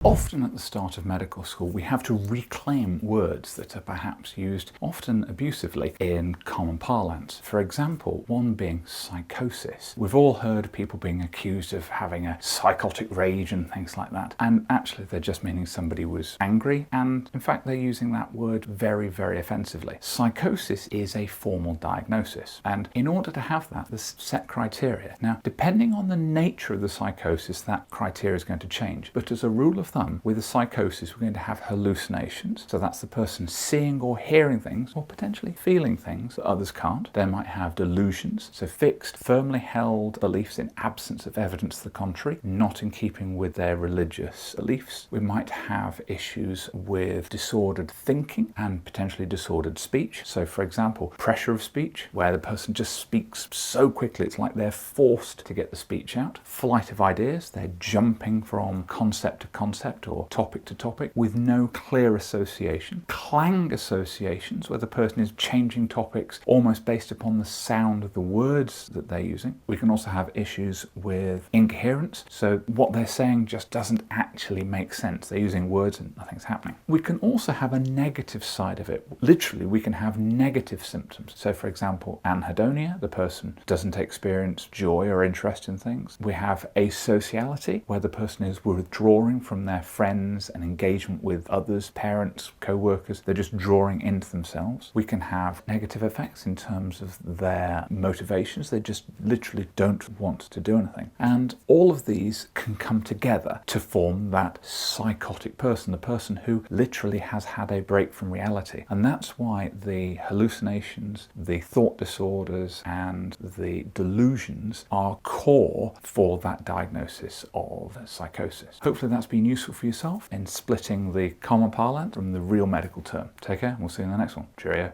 Often at the start of medical school, we have to reclaim words that are perhaps used often abusively in common parlance. For example, one being psychosis. We've all heard people being accused of having a psychotic rage and things like that. And actually, they're just meaning somebody was angry. And in fact, they're using that word very, very offensively. Psychosis is a formal diagnosis. And in order to have that, there's set criteria. Now, depending on the nature of the psychosis, that criteria is going to change. But as a rule of thumb, with a psychosis, we're going to have hallucinations. So that's the person seeing or hearing things, or potentially feeling things that others can't. They might have delusions, so fixed, firmly held beliefs in absence of evidence to the contrary, not in keeping with their religious beliefs. We might have issues with disordered thinking and potentially disordered speech. So for example, pressure of speech, where the person just speaks so quickly it's like they're forced to get the speech out. Flight of ideas, they're jumping from concept to concept or topic to topic with no clear association. Clang associations, where the person is changing topics almost based upon the sound of the words that they're using. We can also have issues with incoherence, so what they're saying just doesn't actually make sense. They're using words and nothing's happening. We can also have a negative side of it. Literally, we can have negative symptoms. So for example, anhedonia, the person doesn't experience joy or interest in things. We have asociality, where the person is withdrawing from their friends and engagement with others, parents, co-workers. They're just drawing into themselves. We can have negative effects in terms of their motivations. They just literally don't want to do anything. And all of these can come together to form that psychotic person, the person who literally has had a break from reality. And that's why the hallucinations, the thought disorders, and the delusions are core for that diagnosis of psychosis. Hopefully that's been useful for yourself in splitting the common parlance from the real medical term. Take care, and we'll see you in the next one. Cheerio.